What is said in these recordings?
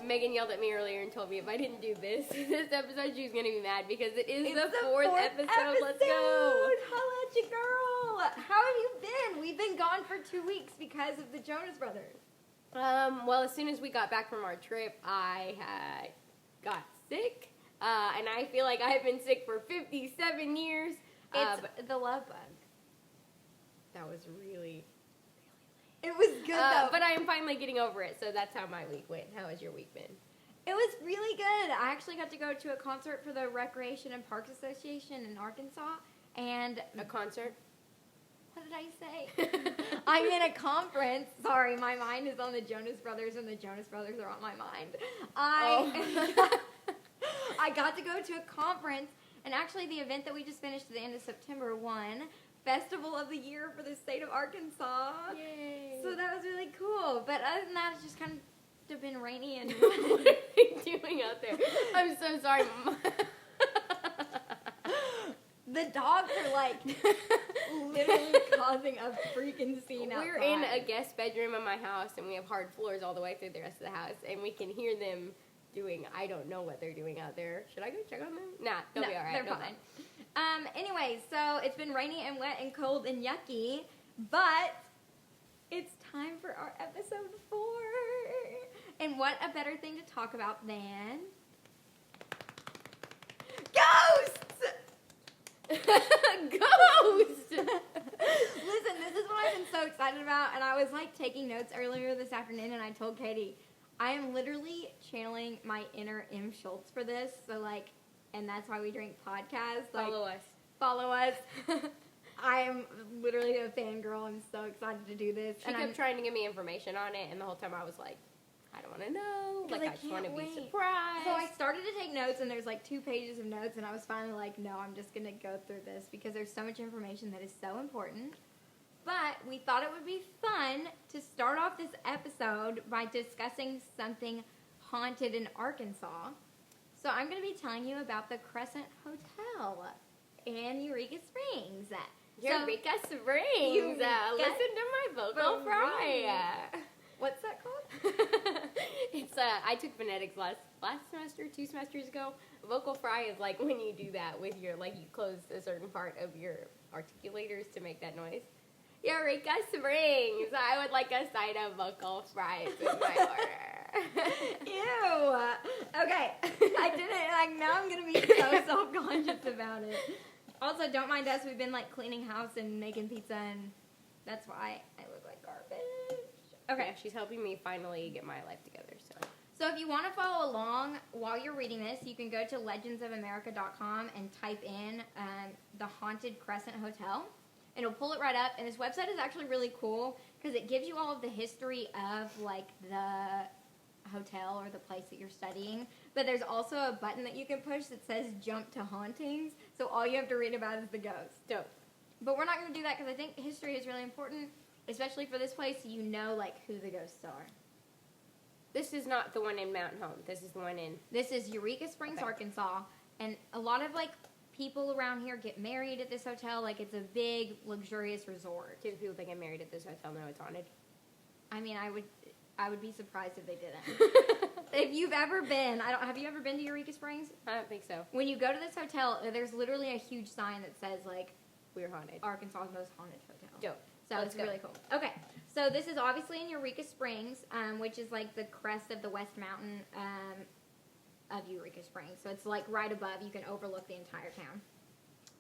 Megan yelled at me earlier and told me if I didn't do this episode, she was going to be mad because it's the fourth episode. Let's go. Holla at you, girl. How have you been? We've been gone for 2 weeks because of the Jonas Brothers. Well, as soon as we got back from our trip, I got sick. And I feel like I've been sick for 57 years. It's the love bug. That was really... It was good, though. But I am finally getting over it, so that's how my week went. How has your week been? It was really good. I actually got to go to a concert for the Recreation and Parks Association in Arkansas. And A concert? what did I say? I'm in a conference. Sorry, my mind is on the Jonas Brothers, and the Jonas Brothers are on my mind. I got to go to a conference, and actually the event that we just finished at the end of September won Festival of the Year for the state of Arkansas. Yay. So that was really cool. But other than that, it's just kind of been rainy and... What are you doing out there? I'm so sorry. The dogs are like literally causing a freaking scene outside. We're in a guest bedroom in my house, and we have hard floors all the way through the rest of the house, and we can hear them doing, I don't know what they're doing out there. Should I go check on them? Nah, they'll be all right. They're fine. Anyway, so it's been rainy and wet and cold and yucky, but it's time for our episode 4. And what a better thing to talk about than ghosts! Ghosts! Listen, this is what I've been so excited about, and I was like taking notes earlier this afternoon, and I told Katie, I am literally channeling my inner M. Schultz for this, so like, and that's why we drink podcasts. Like, Follow us. I am literally a fangirl. I'm so excited to do this. She kept trying to give me information on it, and the whole time I was like, I don't want to know. Like, I just want to be surprised. So I started to take notes, and there's like 2 pages of notes, and I was finally like, no, I'm just going to go through this because there's so much information that is so important. But we thought it would be fun to start off this episode by discussing something haunted in Arkansas. So I'm going to be telling you about the Crescent Hotel in Eureka Springs. Eureka Springs. Listen to my vocal fry. What's that called? It's I took phonetics last semester, 2 semesters ago. Vocal fry is like when you do that with your, like, you close a certain part of your articulators to make that noise. Eureka Springs. I would like a side of vocal fries in my order. Ew. Okay. I did it. Like, now I'm going to be so self-conscious about it. Also, don't mind us. We've been, like, cleaning house and making pizza, and that's why I look like garbage. Okay. Yeah, she's helping me finally get my life together, So if you want to follow along while you're reading this, you can go to legendsofamerica.com and type in the Haunted Crescent Hotel. And it'll pull it right up. And this website is actually really cool because it gives you all of the history of, like, the hotel or the place that you're studying. But there's also a button that you can push that says Jump to Hauntings. So all you have to read about is the ghost. Dope. But we're not going to do that because I think history is really important, especially for this place, so you know, like, who the ghosts are. This is not the one in Mountain Home. This is the one in... This is Eureka Springs, Arkansas. And a lot of, like, people around here get married at this hotel. Like, it's a big, luxurious resort. Do people that get married at this hotel know it's haunted? I mean, I would be surprised if they didn't. If you've ever been, have you ever been to Eureka Springs? I don't think so. When you go to this hotel, there's literally a huge sign that says, like, we're haunted. Arkansas's most haunted hotel. Dope. So it's really cool. Okay, so this is obviously in Eureka Springs, which is like the crest of the West Mountain of Eureka Springs. So it's like right above. You can overlook the entire town.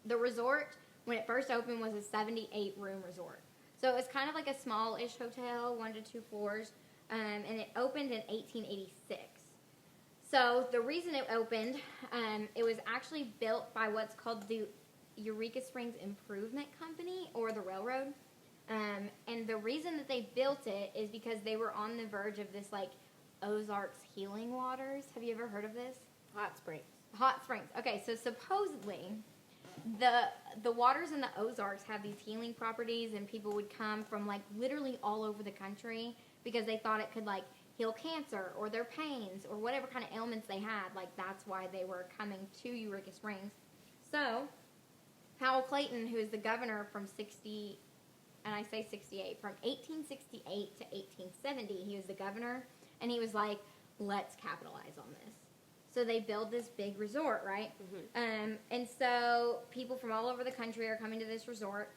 The resort, when it first opened, was a 78-room resort. So it was kind of like a small-ish hotel, 1 to 2 floors, and it opened in 1886. So the reason it opened, it was actually built by what's called the Eureka Springs Improvement Company, or the railroad. And the reason that they built it is because they were on the verge of this, like, Ozarks healing waters. Have you ever heard of this? Hot springs. Hot springs. Okay, so supposedly the waters in the Ozarks have these healing properties, and people would come from, like, literally all over the country because they thought it could, like, heal cancer or their pains or whatever kind of ailments they had. Like, that's why they were coming to Eureka Springs. So Howell Clayton, who is the governor from 68, from 1868 to 1870, he was the governor, and he was like, let's capitalize on this. So they build this big resort, right? Mm-hmm. And so people from all over the country are coming to this resort.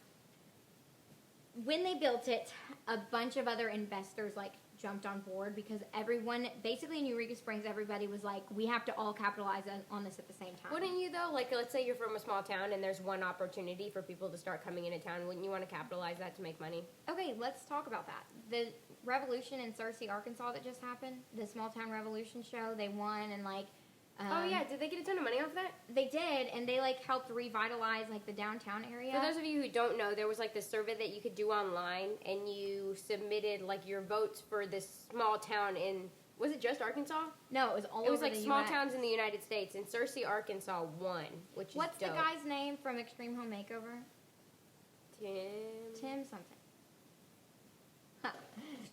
When they built it, a bunch of other investors jumped on board because everyone, basically in Eureka Springs, everybody was like, we have to all capitalize on this at the same time. Wouldn't you though? Let's say you're from a small town and there's one opportunity for people to start coming into town. Wouldn't you want to capitalize that to make money? Okay, let's talk about that. The revolution in Searcy, Arkansas that just happened, the small town revolution show, they won and oh yeah, did they get a ton of money off that? They did, and they helped revitalize the downtown area. For those of you who don't know, there was this survey that you could do online, and you submitted your votes for this small town in, was it just Arkansas? No, it was all over the It was small US. towns in the United States, and Searcy, Arkansas won, which is What's dope. the guy's name from Extreme Home Makeover? Tim something. Huh.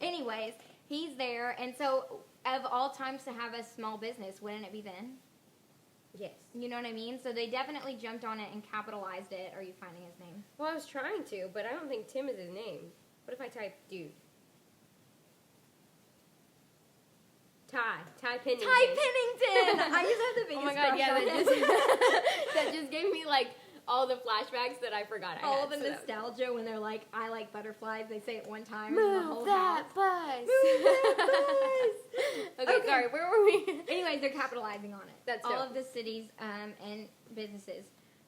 Anyways, he's there, and so of all times to have a small business, wouldn't it be then? Yes. You know what I mean? So they definitely jumped on it and capitalized it. Are you finding his name? Well, I was trying to, but I don't think Tim is his name. What if I type dude? Ty Pennington. Ty Pennington! I just have the biggest Oh my god, crush yeah, on him. that just gave me all the flashbacks that I forgot I All had. the so nostalgia when they're like, I like butterflies. They say it one time. and the whole Move that house. bus. Move that bus. Okay, sorry, where were we? Anyways, they're capitalizing on it. That's all dope. of the cities and businesses.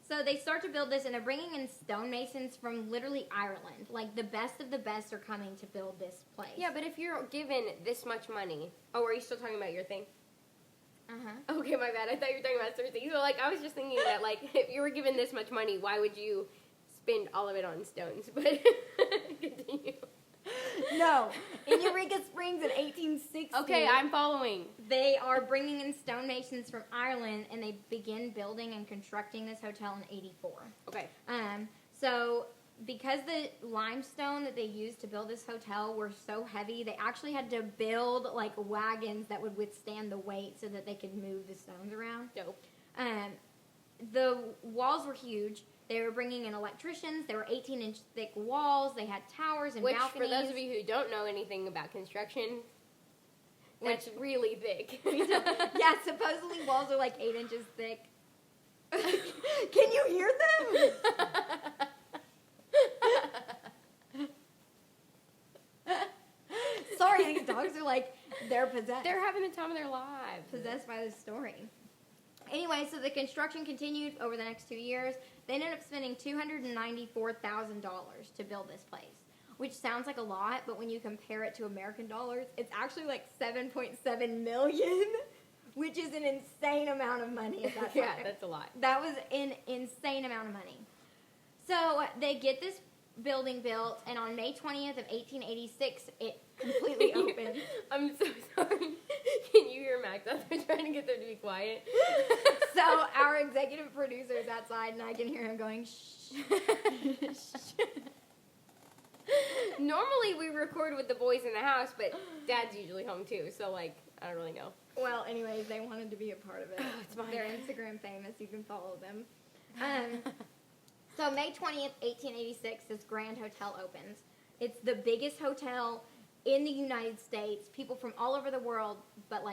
So they start to build this, and they're bringing in stonemasons from literally Ireland. The best of the best are coming to build this place. Yeah, but if you're given this much money... Oh, are you still talking about your thing? Uh-huh. Okay, my bad. I thought you were talking about Cersei. So, I was just thinking that, if you were given this much money, why would you spend all of it on stones? But, continue. No. In Eureka Springs in 1860... Okay, I'm following. They are bringing in stonemasons from Ireland, and they begin building and constructing this hotel in 84. Okay. So because the limestone that they used to build this hotel were so heavy, they actually had to build wagons that would withstand the weight so that they could move the stones around. Dope. The walls were huge. They were bringing in electricians. They were 18-inch thick walls. They had towers and balconies. For those of you who don't know anything about construction, that's really thick. Yeah, supposedly walls are 8 inches thick. Can you hear them? Sorry, these dogs are they're possessed. They're having the time of their lives. Possessed by this story. Anyway, so the construction continued over the next 2 years. They ended up spending $294,000 to build this place, which sounds like a lot, but when you compare it to American dollars, it's actually $7.7 million, which is an insane amount of money at that time. Yeah, that's a lot. That was an insane amount of money. So they get this building built, and on May 20th of 1886, it completely opened. I'm so sorry. Can you hear Max out there trying to get them to be quiet? So our executive producer is outside, and I can hear him going, shh. Normally we record with the boys in the house, but Dad's usually home too, so I don't really know. Well, anyways, they wanted to be a part of it. It's fine. They're Instagram famous. You can follow them. So May 20th, 1886, this Grand Hotel opens. It's the biggest hotel in the United States. People from all over the world, but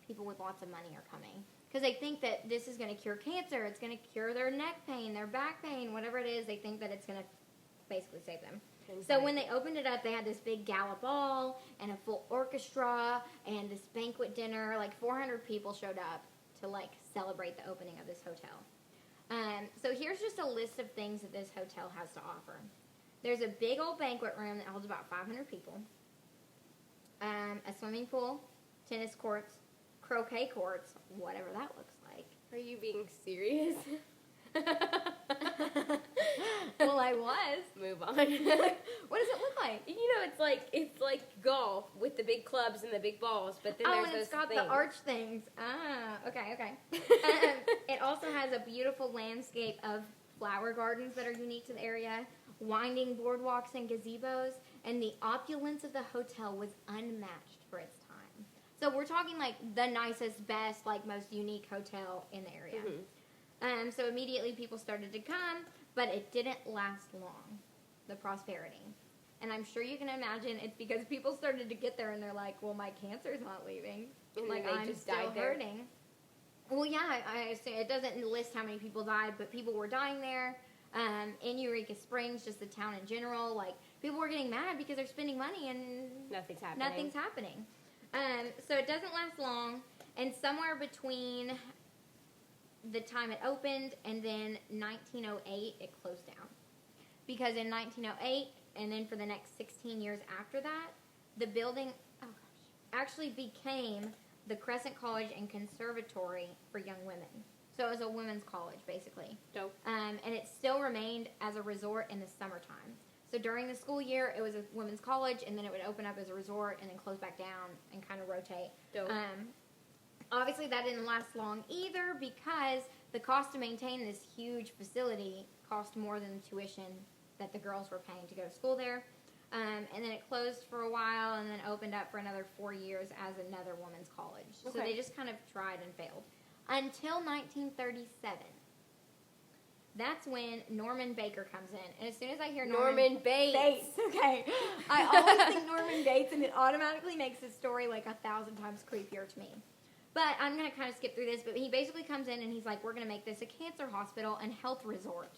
people with lots of money are coming. Because they think that this is going to cure cancer. It's going to cure their neck pain, their back pain, whatever it is. They think that it's going to basically save them. So when they opened it up, they had this big gala ball and a full orchestra and this banquet dinner. 400 people showed up to celebrate the opening of this hotel. So here's just a list of things that this hotel has to offer. There's a big old banquet room that holds about 500 people. A swimming pool, tennis courts, croquet courts, whatever that looks like. Are you being serious? Well, I was. Move on. What does it look like? It's like golf with the big clubs and the big balls, but then there's and those it's got things. the arch things. Ah, okay. It also has a beautiful landscape of flower gardens that are unique to the area, winding boardwalks and gazebos, and the opulence of the hotel was unmatched for its time. So we're talking the nicest, best, most unique hotel in the area. Mm-hmm. So immediately people started to come, but it didn't last long, the prosperity. And I'm sure you can imagine it's because people started to get there and they're like, well, my cancer's not leaving. And like, then they I'm just still died there. hurting. Well, yeah, I assume it doesn't list how many people died, but people were dying there. In Eureka Springs, just the town in general, like, people were getting mad because they're spending money and Nothing's happening. So it doesn't last long, and somewhere between the time it opened and then 1908, it closed down. Because in 1908, and then for the next 16 years after that, the building actually became the Crescent College and Conservatory for young women. So it was a women's college, basically. Dope. And it still remained as a resort in the summertime. So during the school year, it was a women's college, and then it would open up as a resort and then close back down and kind of rotate. Dope. Obviously, that didn't last long either because the cost to maintain this huge facility cost more than the tuition that the girls were paying to go to school there. And then it closed for a while and then opened up for another 4 years as another women's college. Okay. So they just kind of tried and failed. Until 1937. That's when Norman Baker comes in. And as soon as I hear Norman Bates. Okay. I always think Norman Bates, and it automatically makes the story like 1,000 times creepier to me. But I'm going to kind of skip through this. But he basically comes in and he's like, we're going to make this a cancer hospital and health resort.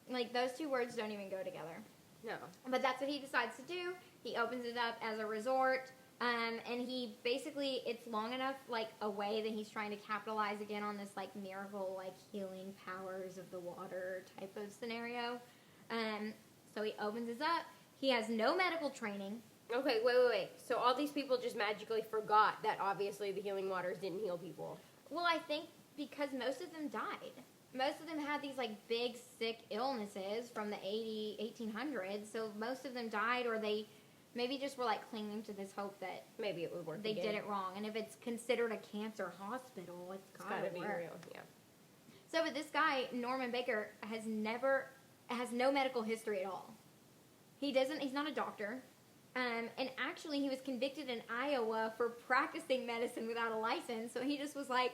Like, those two words don't even go together. No. But that's what he decides to do. He opens it up as a resort. And he basically, it's long enough, like, away that he's trying to capitalize again on this, like, miracle, like, healing powers of the water type of scenario. So he opens it up. He has no medical training. Okay, wait. So all these people just magically forgot that obviously the healing waters didn't heal people. Well, I think because most of them died. Most of them had these, like, big, sick illnesses from the 1800s. So most of them died, or they maybe just were, like, clinging to this hope that maybe it would work they again. did it wrong. And if it's considered a cancer hospital, it's gotta be work. real, yeah. So, but this guy, Norman Baker, has no medical history at all. He's not a doctor. And actually, he was convicted in Iowa for practicing medicine without a license. So he just was like,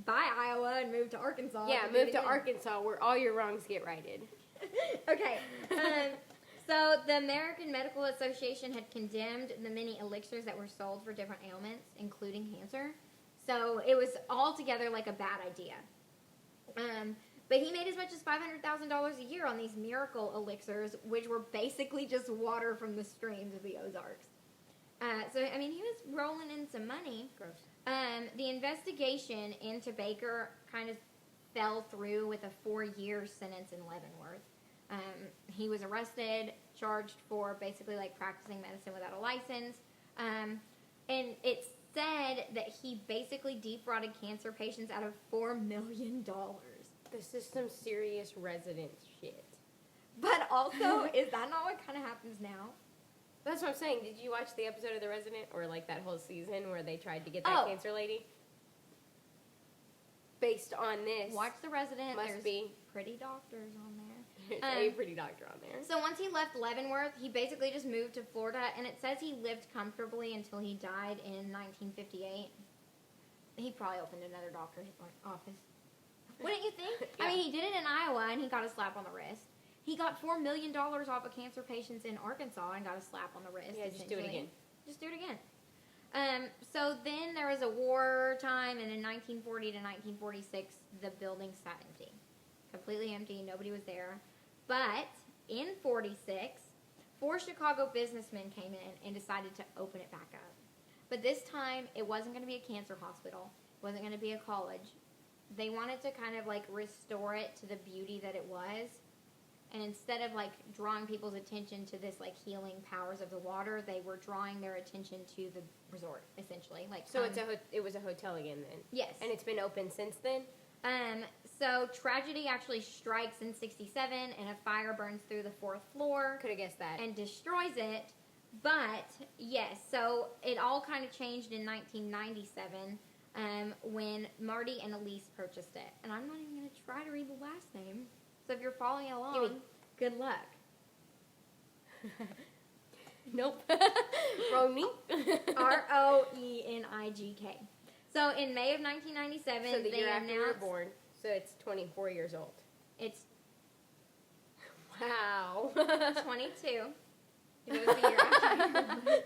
bye, Iowa, and moved to Arkansas. Yeah, move to Arkansas where all your wrongs get righted. Okay. So the American Medical Association had condemned the many elixirs that were sold for different ailments, including cancer. So it was altogether like a bad idea. But he made as much as $500,000 a year on these miracle elixirs, which were basically just water from the streams of the Ozarks. So, I mean, he was rolling in some money. Gross. The investigation into Baker kind of fell through with a 4-year sentence in Leavenworth. He was arrested, charged for basically like practicing medicine without a license. And it said that he basically defrauded cancer patients out of $4 million. This is some serious resident shit. But also, is that not what kind of happens now? That's what I'm saying. Did you watch the episode of The Resident, or like that whole season where they tried to get that cancer lady? Based on this. Watch The Resident. Must There's be pretty doctors on there. There's a pretty doctor on there. So once he left Leavenworth, he basically just moved to Florida, and it says he lived comfortably until he died in 1958. He probably opened another doctor's office. Wouldn't you think? Yeah. I mean, he did it in Iowa, and he got a slap on the wrist. He got $4 million off of cancer patients in Arkansas and got a slap on the wrist. Yeah, just do it again. Just do it again. So then there was a war time, and in 1940 to 1946, the building sat empty. Completely empty. Nobody was there. But in 46, 4 Chicago businessmen came in and decided to open it back up. But this time, it wasn't going to be a cancer hospital. It wasn't going to be a college. They wanted to kind of like restore it to the beauty that it was. And instead of like drawing people's attention to this like healing powers of the water, they were drawing their attention to the resort, essentially. Like so it was a hotel again then. Yes. And it's been open since then. So tragedy actually strikes in 67, and a fire burns through the 4th floor. Could have guessed that. And destroys it. But yes, so it all kind of changed in 1997. When Marty and Elise purchased it. And I'm not even going to try to read the last name. So if you're following along, good luck. Nope. Ronig. Roenigk. So in May of 1997, so the they year after you were announced... born. So it's 24 years old. It's... Wow. 22. It was the year after.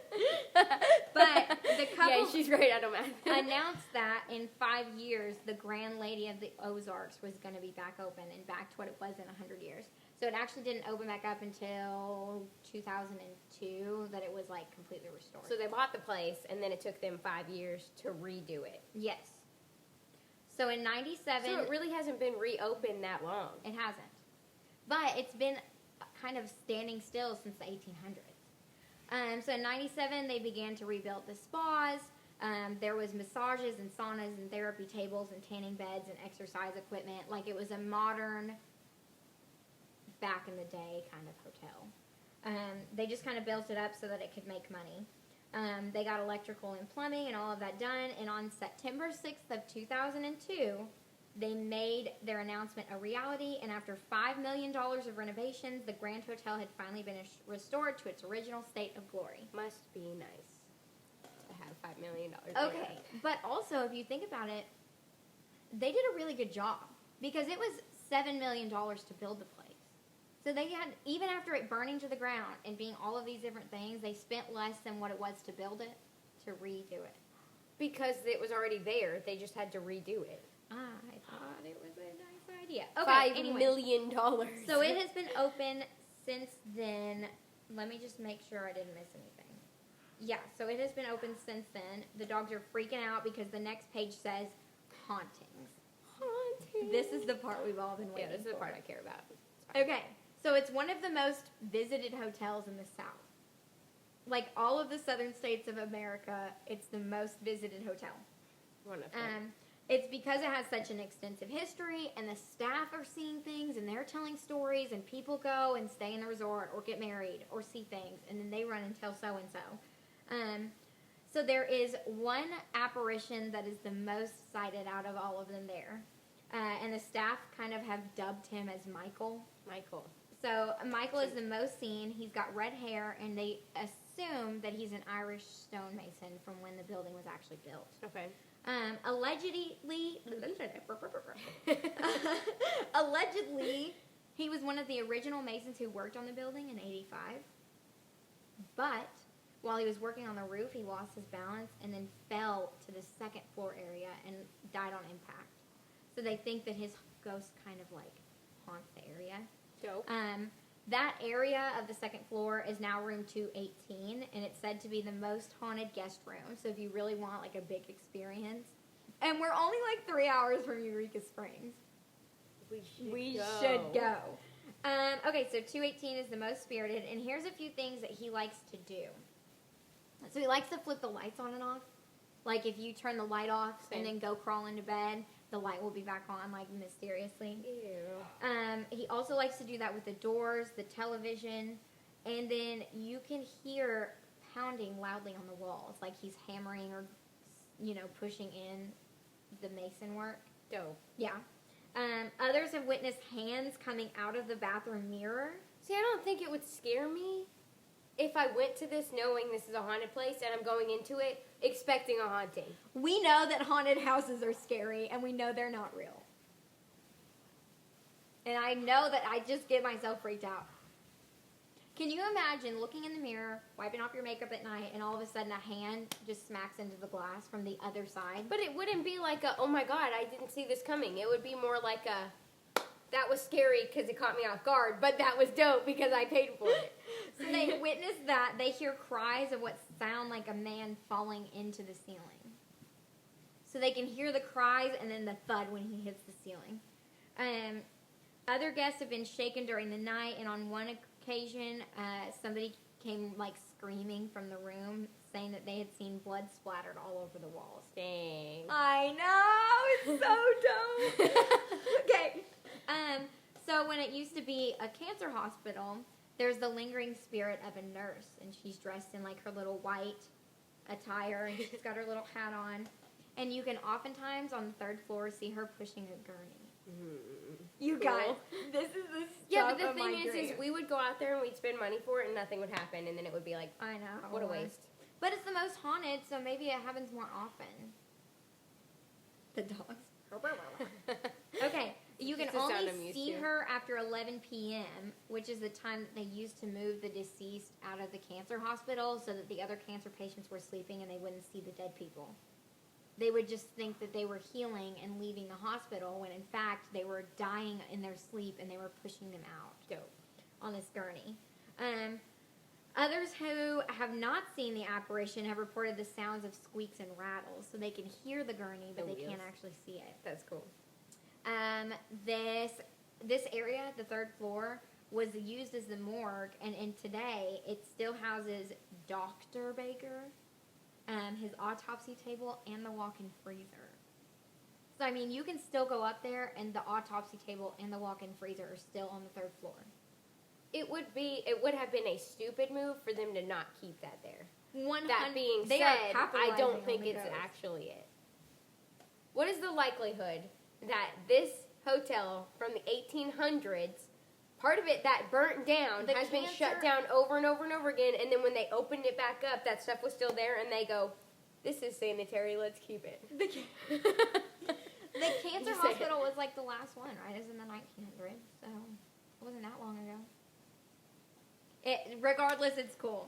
But the couple Yeah, she's right. I don't math. announced that in 5 years, the Grand Lady of the Ozarks was going to be back open and back to what it was in 100 years. So it actually didn't open back up until 2002 that it was like completely restored. So they bought the place, and then it took them 5 years to redo it. Yes. So in 97... So it really hasn't been reopened that long. It hasn't. But it's been kind of standing still since the 1800s. So in 97, they began to rebuild the spas. There was massages and saunas and therapy tables and tanning beds and exercise equipment. Like it was a modern, back in the day kind of hotel. They just kind of built it up so that it could make money. They got electrical and plumbing and all of that done. And on September 6th of 2002, they made their announcement a reality. And after $5 million of renovations, the Grand Hotel had finally been restored to its original state of glory. Must be nice to have $5 million. Okay, but also if you think about it, they did a really good job because it was $7 million to build the place. So they had, even after it burning to the ground and being all of these different things, they spent less than what it was to build it, to redo it. Because it was already there. They just had to redo it. I thought it was a nice idea. Okay, $5 million. So it has been open since then. Let me just make sure I didn't miss anything. Yeah, so it has been open since then. The dogs are freaking out because the next page says hauntings. Haunting. This is the part we've all been waiting for. Yeah, this is the part I care about. Okay, so it's one of the most visited hotels in the South. Like all of the southern states of America, it's the most visited hotel. Wonderful. It's because it has such an extensive history, and the staff are seeing things, and they're telling stories, and people go and stay in the resort, or get married, or see things, and then they run and tell so-and-so. So there is one apparition that is the most cited out of all of them there. And the staff kind of have dubbed him as Michael. Michael. So Michael is the most seen. He's got red hair, and they assume that he's an Irish stonemason from when the building was actually built. Okay. Allegedly, he was one of the original masons who worked on the building in 85. But while he was working on the roof, he lost his balance and then fell to the second floor area and died on impact. So they think that his ghost kind of like haunts the area. Dope. That area of the second floor is now room 218, and it's said to be the most haunted guest room. So if you really want like a big experience, and we're only like 3 hours from Eureka Springs, we should go. Okay, so 218 is the most spirited, and here's a few things that he likes to do. So he likes to flip the lights on and off. Like if you turn the light off and then go crawl into bed, the light will be back on, like, mysteriously. Ew. He also likes to do that with the doors, the television, and then you can hear pounding loudly on the walls, like he's hammering or, pushing in the mason work. Dope. Yeah. Others have witnessed hands coming out of the bathroom mirror. See, I don't think it would scare me if I went to this knowing this is a haunted place and I'm going into it expecting a haunting. We know that haunted houses are scary, and we know they're not real. And I know that I just get myself freaked out. Can you imagine looking in the mirror, wiping off your makeup at night, and all of a sudden a hand just smacks into the glass from the other side? But it wouldn't be like a, oh my God, I didn't see this coming. It would be more like a, that was scary because it caught me off guard, but that was dope because I paid for it. So they witness that. They hear cries of what sound like a man falling into the ceiling. So they can hear the cries and then the thud when he hits the ceiling. Other guests have been shaken during the night, and on one occasion, somebody came like screaming from the room, saying that they had seen blood splattered all over the walls. Dang. I know, it's so dope. Okay. So when it used to be a cancer hospital, there's the lingering spirit of a nurse, and she's dressed in like her little white attire, and she's got her little hat on, and you can oftentimes on the third floor see her pushing a gurney. You Cool. guys, this is the stuff Yeah, but the of my thing is dreams. we would go out there and we'd spend money for it and nothing would happen, and then it would be like, I know. what a waste. But it's the most haunted, so maybe it happens more often. The dogs. Okay, You can It's a sound I'm only used see to. her after 11 p.m., which is the time that they used to move the deceased out of the cancer hospital so that the other cancer patients were sleeping and they wouldn't see the dead people. They would just think that they were healing and leaving the hospital when in fact they were dying in their sleep and they were pushing them out. Dope. On this gurney. Others who have not seen the apparition have reported the sounds of squeaks and rattles, so they can hear the gurney, but The they can't wheels. actually see it. That's cool. This area, the third floor, was used as the morgue, and today it still houses Dr. Baker, his autopsy table, and the walk-in freezer. So, I mean, you can still go up there, and the autopsy table and the walk-in freezer are still on the third floor. It would have been a stupid move for them to not keep that there. That 100 being they are said, I capitalizing don't on think the it's ghost. actually it. What is the likelihood that this hotel from the 1800s, part of it that burnt down, The has been shut cancer- down over and over and over again, and then when they opened it back up, that stuff was still there, and they go, "This is sanitary, let's keep it." The cancer Just say it. hospital was like the last one, right? It was in the 1900s, so it wasn't that long ago. Regardless, it's cool.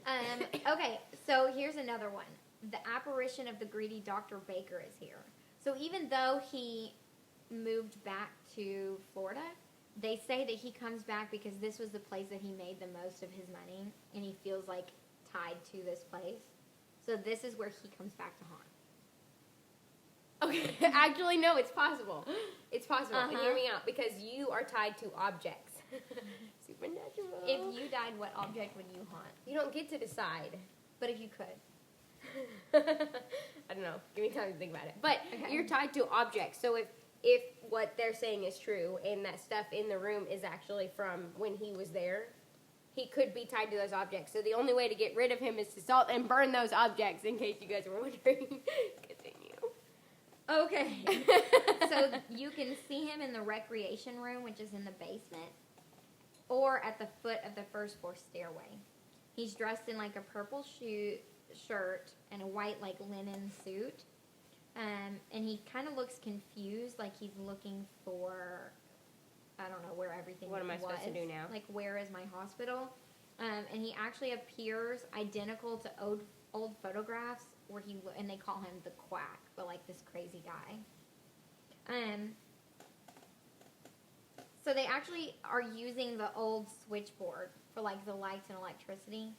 Okay, so here's another one. The apparition of the greedy Dr. Baker is here. So even though he moved back to Florida, they say that he comes back because this was the place that he made the most of his money, and he feels like tied to this place. So this is where he comes back to haunt. Okay, actually, no, it's possible. It's possible. Uh-huh. Hear me out, because you are tied to objects. Supernatural. If you died, what object would you haunt? You don't get to decide. But if you could. I don't know. Give me time to think about it. But Okay. you're tied to objects. So if what they're saying is true and that stuff in the room is actually from when he was there, he could be tied to those objects. So the only way to get rid of him is to salt and burn those objects, in case you guys were wondering. Continue. Okay. So you can see him in the recreation room, which is in the basement, or at the foot of the first floor stairway. He's dressed in like a purple shirt and a white like linen suit. And he kind of looks confused, like he's looking for, I don't know, where everything What am I was. supposed to do now? Like, where is my hospital? And he actually appears identical to old photographs where and they call him the Quack, but like this crazy guy. So they actually are using the old switchboard for like the lights and electricity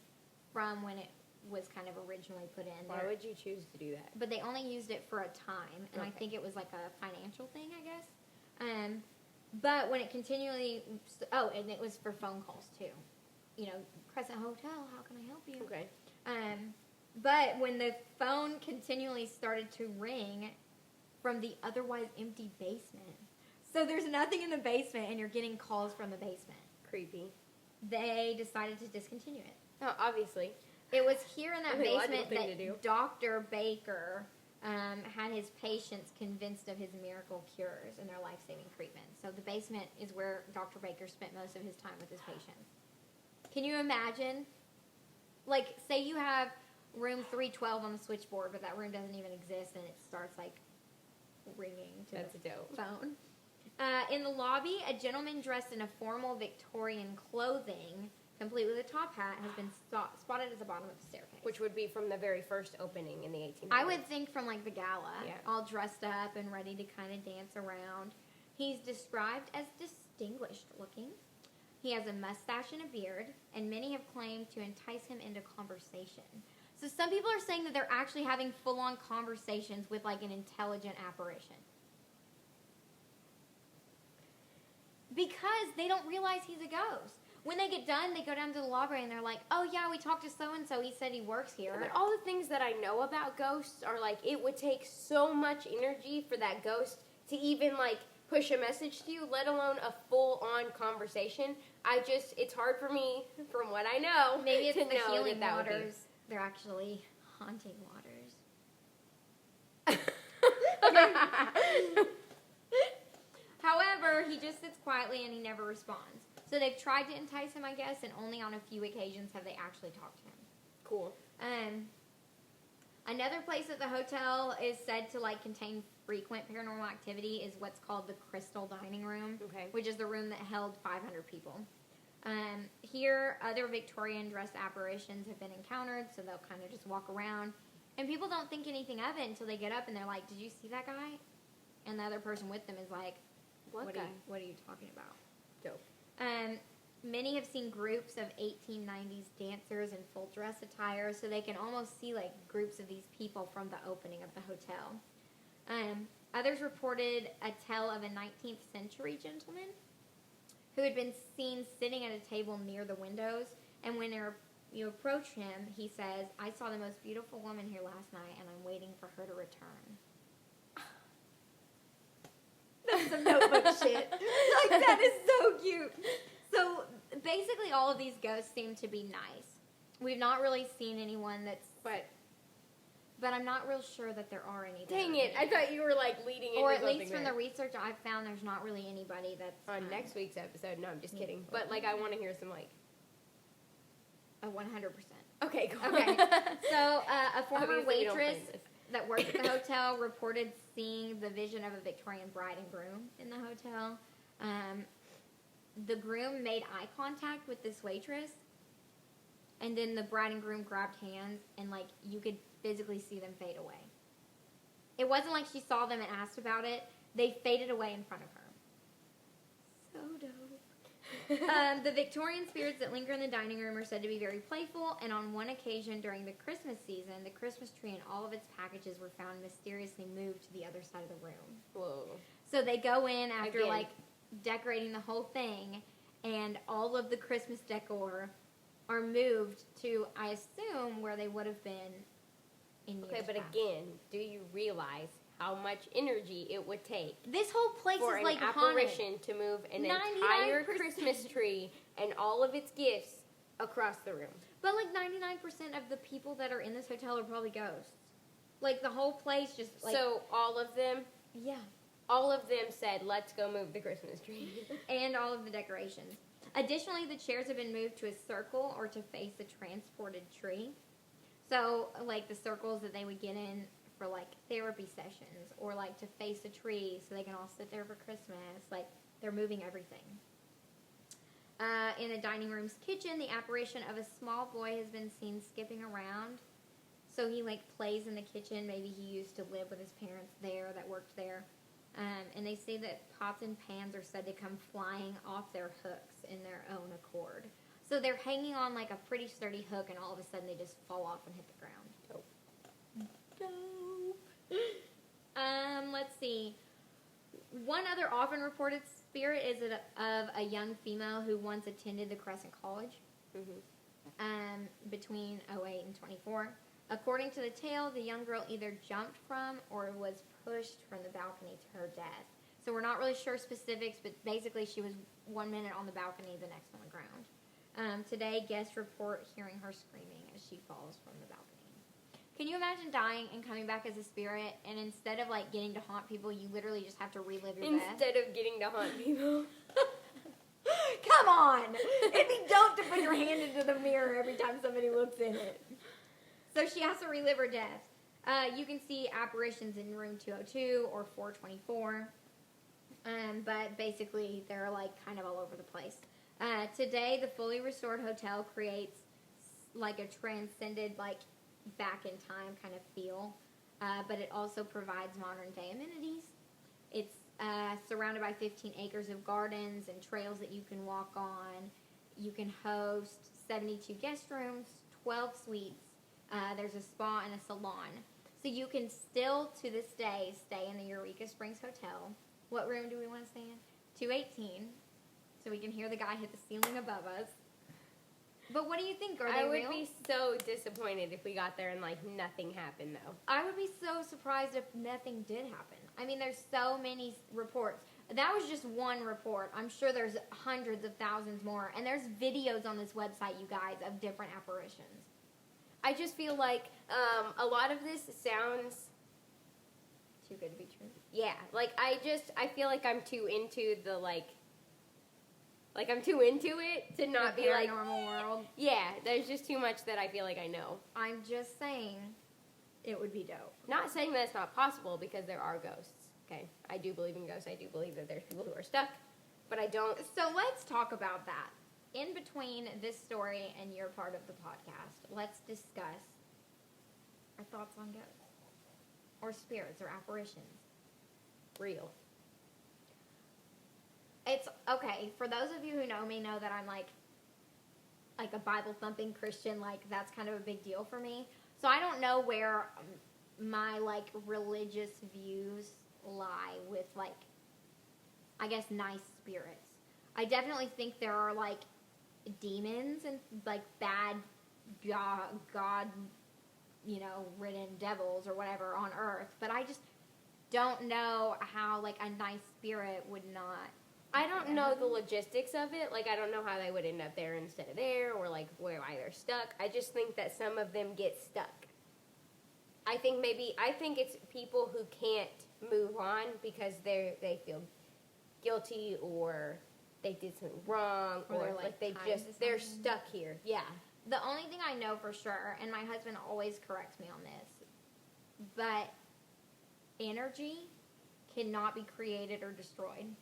from when it was kind of originally put in. Why would you choose to do that? But they only used it for a time, and I Okay. think it was like a financial thing, I guess. But when it continually, and it was for phone calls too. You know, Crescent Hotel, how can I help you? Okay. But when the phone continually started to ring from the otherwise empty basement, so there's nothing in the basement, and you're getting calls from the basement, Creepy. they decided to discontinue it. Oh, obviously. It was here in that Only logical basement thing to do. that Dr. Baker had his patients convinced of his miracle cures and their life-saving treatments. So the basement is where Dr. Baker spent most of his time with his patients. Can you imagine? Like, say you have room 312 on the switchboard, but that room doesn't even exist, and it starts, like, ringing to That's the dope. phone. In the lobby, a gentleman dressed in a formal Victorian clothing, complete with a top hat, has been spotted at the bottom of the staircase. Which would be from the very first opening in the 1800s. I would think from like the gala, Yeah. all dressed up and ready to kind of dance around. He's described as distinguished looking. He has a mustache and a beard, and many have claimed to entice him into conversation. So some people are saying that they're actually having full-on conversations with like an intelligent apparition. Because they don't realize he's a ghost. When they get done, they go down to the lobby and they're like, "Oh yeah, we talked to so-and-so, he said he works here." But all the things that I know about ghosts are like, it would take so much energy for that ghost to even like push a message to you, let alone a full-on conversation. It's hard for me, from what I know, Maybe it's to the know healing that would be. waters. They're actually haunting waters. However, he just sits quietly and he never responds. So they've tried to entice him, I guess, and only on a few occasions have they actually talked to him. Cool. Another place at the hotel is said to like contain frequent paranormal activity is what's called the Crystal Dining Room, Okay. which is the room that held 500 people. Here, other Victorian dressed apparitions have been encountered, so they'll kind of just walk around. And people don't think anything of it until they get up and they're like, "Did you see that guy?" And the other person with them is like, What guy? What are you talking about? Dope. Many have seen groups of 1890s dancers in full dress attire, so they can almost see like groups of these people from the opening of the hotel. Others reported a tale of a 19th century gentleman who had been seen sitting at a table near the windows, and when you approach him, he says, "I saw the most beautiful woman here last night, and I'm waiting for her to return." That's some Notebook shit. Like, that is so cute. So, basically, all of these ghosts seem to be nice. We've not really seen anyone that's... But I'm not real sure that there are any. Dang it. I thought you were, like, leading into or at something least from there. the research I've found, there's not really anybody that's... On next week's episode. No, I'm just kidding. But, like, I want to hear some, like... 100%. Okay, cool. Okay. So, a former Obviously we don't waitress plan this. that worked at the hotel reported seeing the vision of a Victorian bride and groom in the hotel. The groom made eye contact with this waitress, and then the bride and groom grabbed hands, and like you could physically see them fade away. It wasn't like she saw them and asked about it. They faded away in front of her. So dope. The Victorian spirits that linger in the dining room are said to be very playful, and on one occasion during the Christmas season, the Christmas tree and all of its packages were found mysteriously moved to the other side of the room. Whoa. So they go in after Again. like decorating the whole thing, and all of the Christmas decor are moved to, I assume, where they would have been in years Okay, but past. again, do you realize how much energy it would take This whole place for is an like haunted. apparition to move an entire 99%. Christmas tree and all of its gifts across the room? But like 99% of the people that are in this hotel are probably ghosts. Like the whole place just like... So all of them said, "Let's go move the Christmas tree." And all of the decorations. Additionally, the chairs have been moved to a circle or to face a transported tree. So, like, the circles that they would get in for, like, therapy sessions or, like, to face a tree so they can all sit there for Christmas. Like, they're moving everything. In the dining room's kitchen, the apparition of a small boy has been seen skipping around. So he, like, plays in the kitchen. Maybe he used to live with his parents there that worked there. And they say that pots and pans are said to come flying off their hooks in their own accord. So they're hanging on like a pretty sturdy hook, and all of a sudden they just fall off and hit the ground. Dope. Let's see. One other often reported spirit is of a young female who once attended the Crescent College between 08 and 24. According to the tale, the young girl either jumped from or was pushed from the balcony to her death. So we're not really sure specifics, but basically she was 1 minute on the balcony, the next on the ground. Today, guests report hearing her screaming as she falls from the balcony. Can you imagine dying and coming back as a spirit, and instead of like getting to haunt people, you literally just have to relive your death? Instead of getting to haunt people. Come on! It'd be dope to put your hand into the mirror every time somebody looks in it. So she has to relive her death. You can see apparitions in room 202 or 424. But basically, they're like kind of all over the place. Today, the fully restored hotel creates like a transcended, like back in time kind of feel. But it also provides modern day amenities. It's surrounded by 15 acres of gardens and trails that you can walk on. You can host 72 guest rooms, 12 suites. There's a spa and a salon. So you can still, to this day, stay in the Eureka Springs Hotel. What room do we want to stay in? 218. So we can hear the guy hit the ceiling above us. But what do you think? Are they real? I would be so disappointed if we got there and, like, nothing happened, though. I would be so surprised if nothing did happen. I mean, there's so many reports. That was just one report. I'm sure there's hundreds of thousands more. And there's videos on this website, you guys, of different apparitions. I just feel like a lot of this sounds too good to be true. Yeah, like I feel like I'm too into the like I'm too into it to not The be like paranormal world. Yeah, there's just too much that I feel like I know. I'm just saying, it would be dope. Not saying that it's not possible, because there are ghosts. Okay, I do believe in ghosts. I do believe that there's people who are stuck, but I don't. So let's talk about that. In between this story and your part of the podcast, let's discuss our thoughts on ghosts or spirits or apparitions. Real. It's okay. For those of you who know me, know that I'm like a Bible thumping Christian. Like, that's kind of a big deal for me. So I don't know where my like religious views lie with, like, I guess, nice spirits. I definitely think there are like demons and like bad God, you know, ridden devils or whatever on earth, but I just don't know how like a nice spirit would not. I don't know the logistics of it. Like, I don't know how they would end up there instead of there, or like why they're stuck. I just think that some of them get stuck. I think it's people who can't move on because they feel guilty, or they did something wrong, or like they're stuck here. Yeah. The only thing I know for sure, and my husband always corrects me on this, but energy cannot be created or destroyed.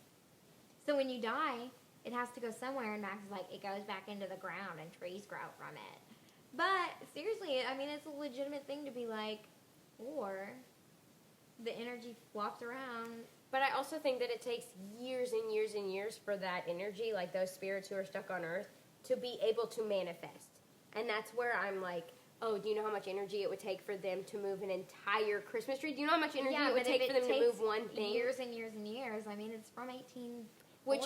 So when you die, it has to go somewhere, and Max is like, it goes back into the ground and trees grow from it. But seriously, I mean, it's a legitimate thing to be like, or the energy flops around. But I also think that it takes years and years and years for that energy, like those spirits who are stuck on Earth, to be able to manifest. And that's where I'm like, oh, do you know how much energy it would take for them to move an entire Christmas tree? Do you know how much energy it would take for them to move one thing? Years and years and years. I mean, it's from 1840. Which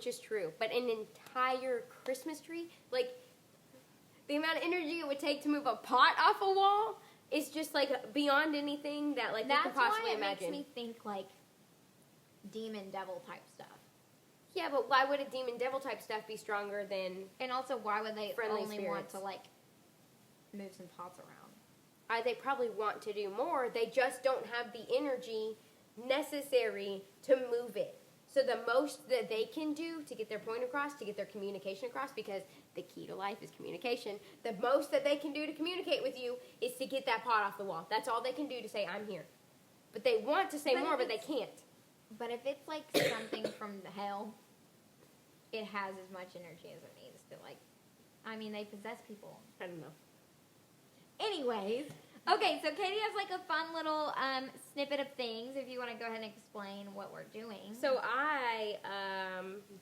is true. But an entire Christmas tree, like, the amount of energy it would take to move a pot off a wall is just, like, beyond anything that, like, you could possibly imagine. That's why it makes me think, like, demon devil type stuff. Yeah, but why would a demon devil type stuff be stronger than And also, why would they only spirits? want to, like, move some pots around? They probably want to do more. They just don't have the energy necessary to move it. So the most that they can do to get their point across, to get their communication across, because the key to life is communication, the most that they can do to communicate with you is to get that pot off the wall. That's all they can do to say, I'm here. But they want to say more, but they can't. But if it's, like, something from the hell, it has as much energy as it needs to, like, I mean, they possess people. I don't know. Anyways, okay, so Katie has, like, a fun little snippet of things, if you want to go ahead and explain what we're doing. So I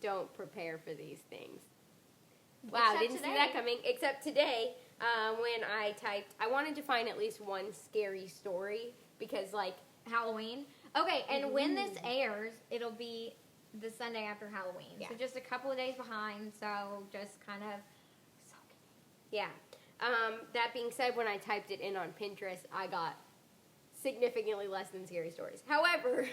don't prepare for these things. Wow, didn't see that coming. Except today, when I typed, I wanted to find at least one scary story, because, like, Halloween. Okay, and when this airs, it'll be the Sunday after Halloween. Yeah. So just a couple of days behind, so just kind of soak it in. Yeah. That being said, when I typed it in on Pinterest, I got significantly less than scary stories. However,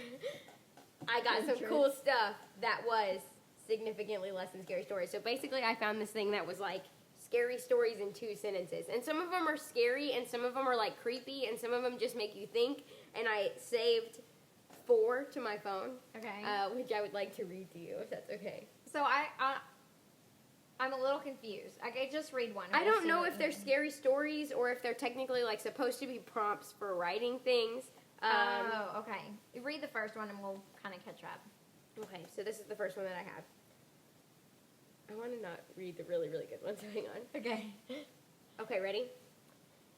I got some cool stuff that was significantly less than scary stories. So basically, I found this thing that was like scary stories in 2 sentences. And some of them are scary, and some of them are like creepy, and some of them just make you think. And I saved 4 to my phone. Okay. Which I would like to read to you, if that's okay. So I'm a little confused. I could just read one. I don't know if they're scary stories or if they're technically like supposed to be prompts for writing things. Okay. You read the first one and we'll kind of catch up. Okay, so this is the first one that I have. I want to not read the really, really good ones. Hang on. Okay. Okay, ready?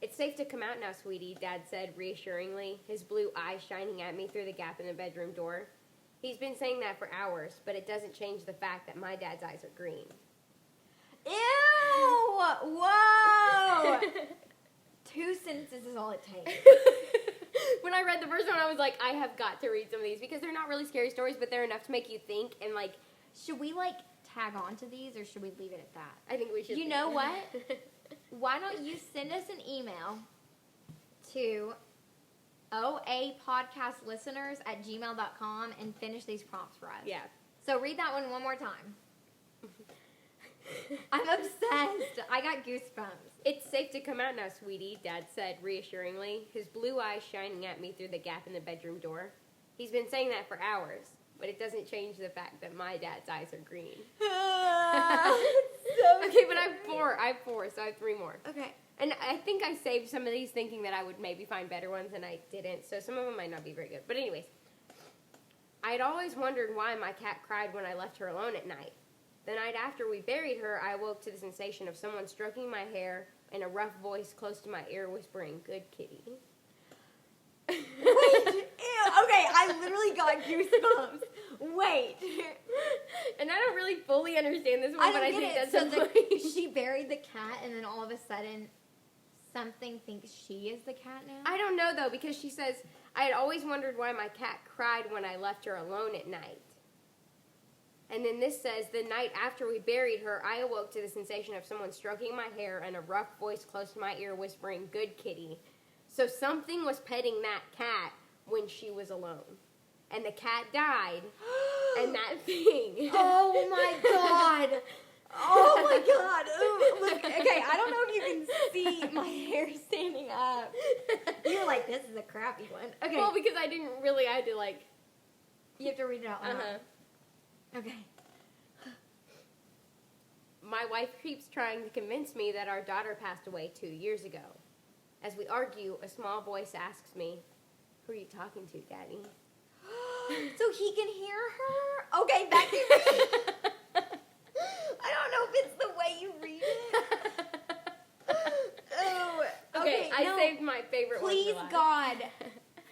It's safe to come out now, sweetie, Dad said reassuringly, his blue eyes shining at me through the gap in the bedroom door. He's been saying that for hours, but it doesn't change the fact that my dad's eyes are green. Ew! Whoa! 2 sentences is all it takes. When I read the first one, I was like, I have got to read some of these, because they're not really scary stories, but they're enough to make you think, and like... Should we, like, tag on to these, or should we leave it at that? I think we should. You know what? Why don't you send us an email to oapodcastlisteners@gmail.com and finish these prompts for us. Yeah. So read that one more time. I'm obsessed. I got goosebumps. It's safe to come out now, sweetie, Dad said reassuringly, his blue eyes shining at me through the gap in the bedroom door. He's been saying that for hours, but it doesn't change the fact that my dad's eyes are green. So Okay, but I have four, so I have 3 more. Okay. And I think I saved some of these thinking that I would maybe find better ones, and I didn't, so some of them might not be very good. But anyways, I'd always wondered why my cat cried when I left her alone at night. The night after we buried her, I awoke to the sensation of someone stroking my hair and a rough voice close to my ear whispering, "Good kitty." Wait, ew, okay, I literally got goosebumps. Wait. And I don't really fully understand this one, but I think that's so the point. she buried the cat, and then all of a sudden, something thinks she is the cat now? I don't know, though, because she says, I had always wondered why my cat cried when I left her alone at night. And then this says, the night after we buried her, I awoke to the sensation of someone stroking my hair and a rough voice close to my ear whispering, "Good kitty." So something was petting that cat when she was alone. And the cat died, and that thing. Oh my god. Oh my god. Ooh, look, okay, I don't know if you can see my hair standing up. You're like, this is a crappy one. Okay. Well, because I didn't really, I had to like. You have to read it out loud. Okay. My wife keeps trying to convince me that our daughter passed away 2 years ago. As we argue, a small voice asks me, "Who are you talking to, Daddy?" So he can hear her? Okay, that can be. I don't know if it's the way you read it. Oh, Okay, I saved my favorite one Please, for last. God,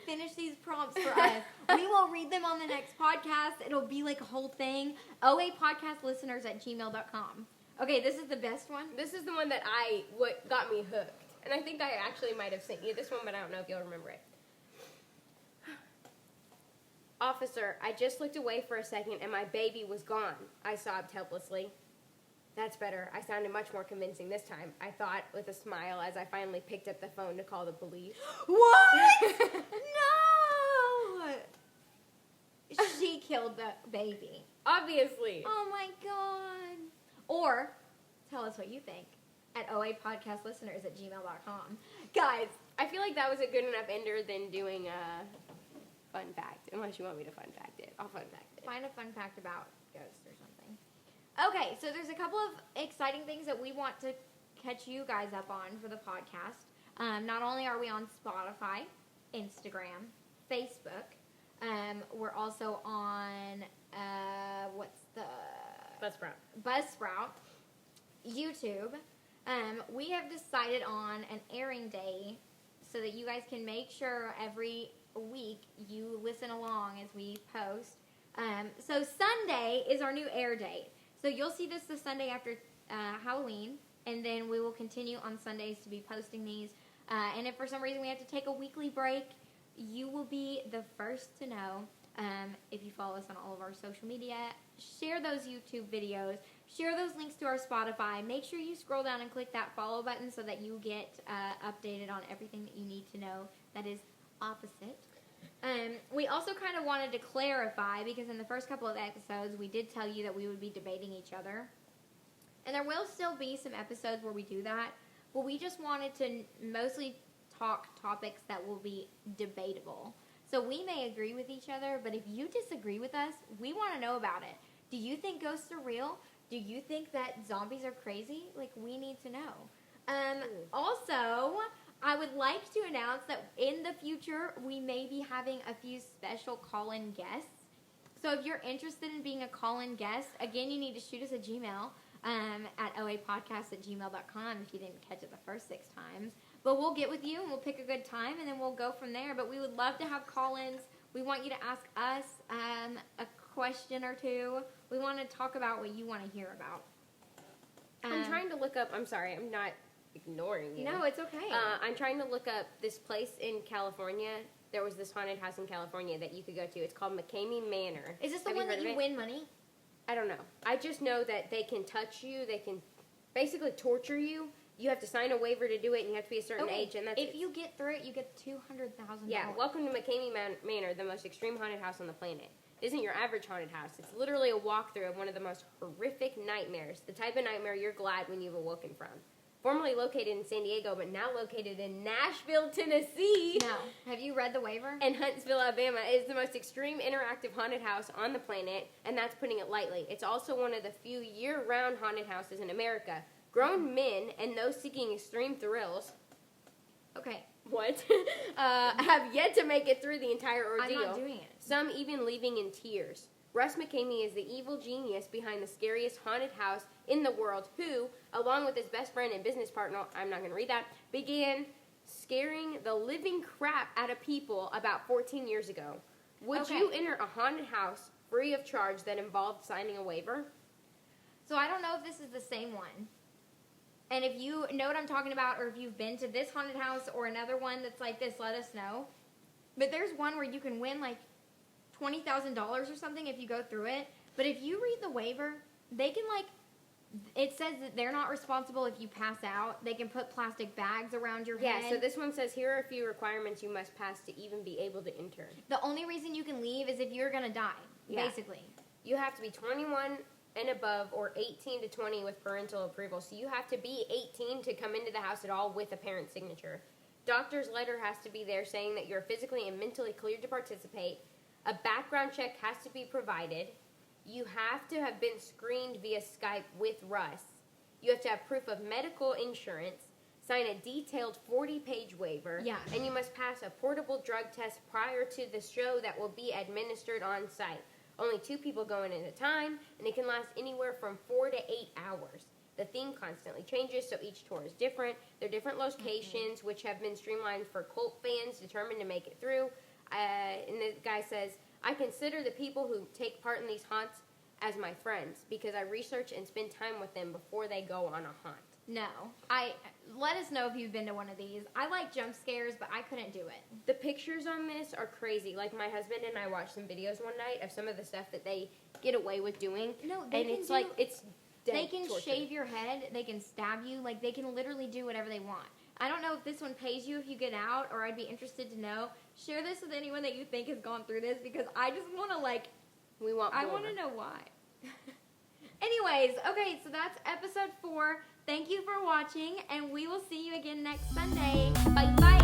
finish these prompts for us. We will read them on the next podcast. It'll be like a whole thing. oapodcastlisteners@gmail.com. Okay, this is the best one. This is the one that what got me hooked. And I think I actually might have sent you this one, but I don't know if you'll remember it. "Officer, I just looked away for a second and my baby was gone," I sobbed helplessly. "That's better. I sounded much more convincing this time," I thought with a smile as I finally picked up the phone to call the police. What? No! She killed the baby. Obviously. Oh my god. Or, tell us what you think at oapodcastlisteners@gmail.com. Guys, I feel like that was a good enough ender than doing a fun fact. Unless you want me to fun fact it. I'll fun fact it. find a fun fact about ghosts or something. Okay, so there's a couple of exciting things that we want to catch you guys up on for the podcast. Not only are we on Spotify, Instagram, Facebook, we're also on, Buzzsprout, YouTube. We have decided on an airing day so that you guys can make sure every week you listen along as we post. So Sunday is our new air date. So you'll see this the Sunday after Halloween, and then we will continue on Sundays to be posting these. And if for some reason we have to take a weekly break, you will be the first to know if you follow us on all of our social media. Share those YouTube videos. Share those links to our Spotify. Make sure you scroll down and click that follow button so that you get updated on everything that you need to know that is opposite. We also kind of wanted to clarify, because in the first couple of episodes, we did tell you that we would be debating each other. And there will still be some episodes where we do that, but we just wanted to mostly talk topics that will be debatable. So we may agree with each other, but if you disagree with us, we want to know about it. Do you think ghosts are real? Do you think that zombies are crazy? Like, we need to know. Also, I would like to announce that in the future, we may be having a few special call-in guests. So if you're interested in being a call-in guest, again, you need to shoot us a Gmail at oapodcast@gmail.com if you didn't catch it the first 6 times. But we'll get with you, and we'll pick a good time, and then we'll go from there. But we would love to have call-ins. We want you to ask us a question or two. We want to talk about what you want to hear about. I'm trying to look up, I'm sorry, I'm not ignoring you. No, it's okay. I'm trying to look up this place in California. There was this haunted house in California that you could go to. It's called McCamey Manor. Is this the Have one heard that of you it? win money? I don't know. I just know that they can touch you. They can basically torture you. You have to sign a waiver to do it, and you have to be a certain age, and that's if it. you get through it, you get $200,000. Yeah, welcome to McCamey Manor, the most extreme haunted house on the planet. It isn't your average haunted house. It's literally a walkthrough of one of the most horrific nightmares, the type of nightmare you're glad when you've awoken from. formerly located in San Diego, but now located in Nashville, Tennessee. No. Have you read the waiver? And Huntsville, Alabama is the most extreme interactive haunted house on the planet, and that's putting it lightly. It's also one of the few year-round haunted houses in America. Grown men and those seeking extreme thrills Okay. have yet to make it through the entire ordeal. I'm not doing it. Some even leaving in tears. Russ McCamey is the evil genius behind the scariest haunted house in the world who, along with his best friend and business partner, I'm not going to read that, began scaring the living crap out of people about 14 years ago. Would you enter a haunted house free of charge that involved signing a waiver? So I don't know if this is the same one. And if you know what I'm talking about, or if you've been to this haunted house or another one that's like this, let us know. But there's one where you can win like $20,000 or something if you go through it. But if you read the waiver, they can it says that they're not responsible if you pass out. They can put plastic bags around your head. Yeah, so this one says here are a few requirements you must pass to even be able to enter. The only reason you can leave is if you're going to die, basically. You have to be 21 and above or 18 to 20 with parental approval. So you have to be 18 to come into the house at all with a parent's signature. Doctor's letter has to be there saying that you're physically and mentally cleared to participate. A background check has to be provided. You have to have been screened via Skype with Russ. You have to have proof of medical insurance, sign a detailed 40-page waiver, and you must pass a portable drug test prior to the show that will be administered on site. Only 2 people go in at a time, and it can last anywhere from 4 to 8 hours. The theme constantly changes, so each tour is different. There are different locations, which have been streamlined for cult fans determined to make it through. And the guy says, I consider the people who take part in these haunts as my friends because I research and spend time with them before they go on a haunt. No. Let us know if you've been to one of these. I like jump scares, but I couldn't do it. The pictures on this are crazy. Like, my husband and I watched some videos one night of some of the stuff that they get away with doing. No, they and can it's do, like, it's dead They can torture. shave your head. They can stab you. Like, they can literally do whatever they want. I don't know if this one pays you if you get out, or I'd be interested to know. Share this with anyone that you think has gone through this, because I just want to, I want to know why. Anyways, okay, so that's episode 4. Thank you for watching, and we will see you again next Sunday. Bye-bye.